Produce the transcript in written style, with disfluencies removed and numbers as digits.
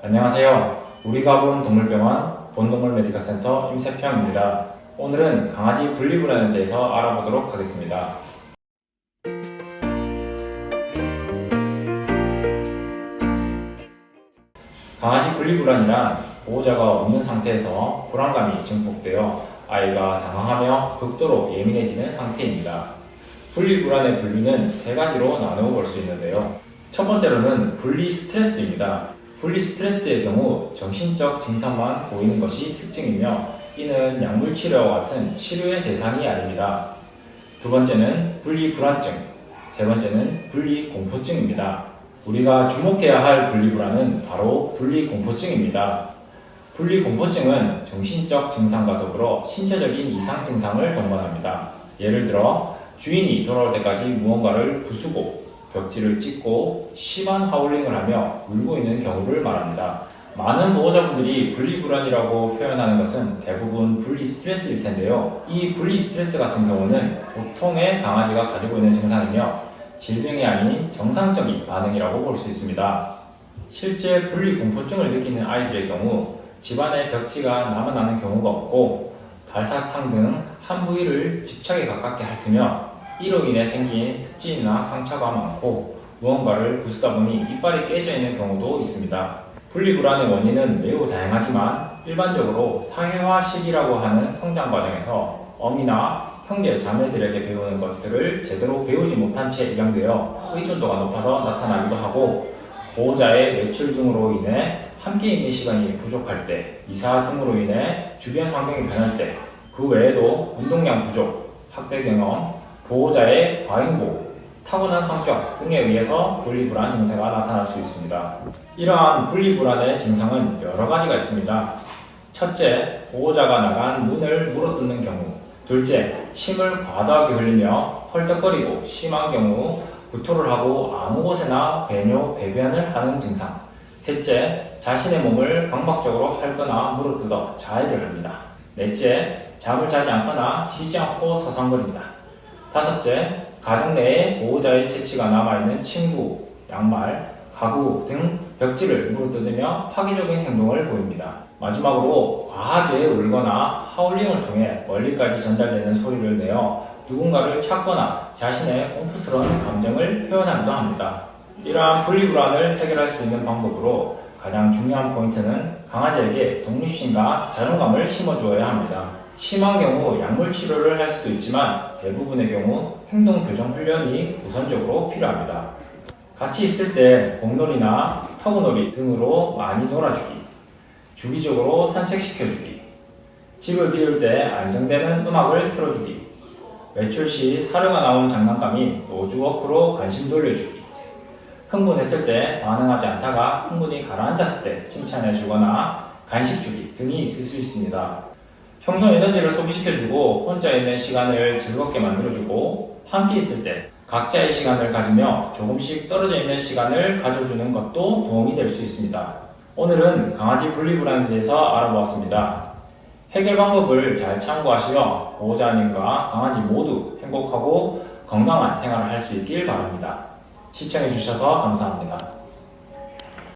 안녕하세요. 우리가 본 동물병원 본동물 메디컬센터 임세평입니다. 오늘은 강아지 분리불안에 대해서 알아보도록 하겠습니다. 강아지 분리불안이란 보호자가 없는 상태에서 불안감이 증폭되어 아이가 당황하며 극도로 예민해지는 상태입니다. 분리불안의 분류는 세 가지로 나누어 볼 수 있는데요. 첫 번째로는 분리 스트레스입니다. 분리 스트레스의 경우 정신적 증상만 보이는 것이 특징이며 이는 약물 치료와 같은 치료의 대상이 아닙니다. 두 번째는 분리 불안증, 세 번째는 분리 공포증입니다. 우리가 주목해야 할 분리 불안은 바로 분리 공포증입니다. 분리 공포증은 정신적 증상과 더불어 신체적인 이상 증상을 동반합니다. 예를 들어 주인이 돌아올 때까지 무언가를 부수고 벽지를 찢고 심한 하울링을 하며 울고 있는 경우를 말합니다. 많은 보호자분들이 분리불안이라고 표현하는 것은 대부분 분리 스트레스일 텐데요. 이 분리 스트레스 같은 경우는 보통의 강아지가 가지고 있는 증상이며 질병이 아닌 정상적인 반응이라고 볼 수 있습니다. 실제 분리 공포증을 느끼는 아이들의 경우 집안에 벽지가 남아나는 경우가 없고 발사탕 등 한 부위를 집착에 가깝게 핥으며 이로 인해 생긴 습진이나 상처가 많고 무언가를 부수다 보니 이빨이 깨져 있는 경우도 있습니다. 분리불안의 원인은 매우 다양하지만 일반적으로 사회화 시기라고 하는 성장 과정에서 어미나 형제, 자매들에게 배우는 것들을 제대로 배우지 못한 채 입양되어 의존도가 높아서 나타나기도 하고 보호자의 외출 등으로 인해 함께 있는 시간이 부족할 때, 이사 등으로 인해 주변 환경이 변할 때, 그 외에도 운동량 부족, 학대 경험, 보호자의 과잉보호, 타고난 성격 등에 의해서 분리불안 증세가 나타날 수 있습니다. 이러한 분리불안의 증상은 여러 가지가 있습니다. 첫째, 보호자가 나간 문을 물어뜯는 경우. 둘째, 침을 과다하게 흘리며 헐떡거리고 심한 경우 구토를 하고 아무 곳에나 배뇨, 배변을 하는 증상. 셋째, 자신의 몸을 강박적으로 핥거나 물어뜯어 자해를 합니다. 넷째, 잠을 자지 않거나 쉬지 않고 서성거린다. 다섯째, 가정 내에 보호자의 채취가 남아있는 침구, 양말, 가구 등 벽지를 물어뜯으며 파괴적인 행동을 보입니다. 마지막으로 과하게 울거나 하울링을 통해 멀리까지 전달되는 소리를 내어 누군가를 찾거나 자신의 공포스러운 감정을 표현하기도 합니다. 이러한 분리불안을 해결할 수 있는 방법으로 가장 중요한 포인트는 강아지에게 독립심과 자존감을 심어주어야 합니다. 심한 경우 약물 치료를 할 수도 있지만 대부분의 경우 행동 교정 훈련이 우선적으로 필요합니다. 같이 있을 때 공놀이나 터그놀이 등으로 많이 놀아주기, 주기적으로 산책시켜주기, 집을 비울 때 안정되는 음악을 틀어주기, 외출 시 사료가 나온 장난감인 노즈워크로 관심 돌려주기, 흥분했을 때 반응하지 않다가 흥분이 가라앉았을 때 칭찬해주거나 간식 주기 등이 있을 수 있습니다. 평소 에너지를 소비시켜주고 혼자 있는 시간을 즐겁게 만들어주고 함께 있을 때 각자의 시간을 가지며 조금씩 떨어져 있는 시간을 가져주는 것도 도움이 될 수 있습니다. 오늘은 강아지 분리불안에 대해서 알아보았습니다. 해결 방법을 잘 참고하시어 보호자님과 강아지 모두 행복하고 건강한 생활을 할 수 있길 바랍니다. 시청해주셔서 감사합니다.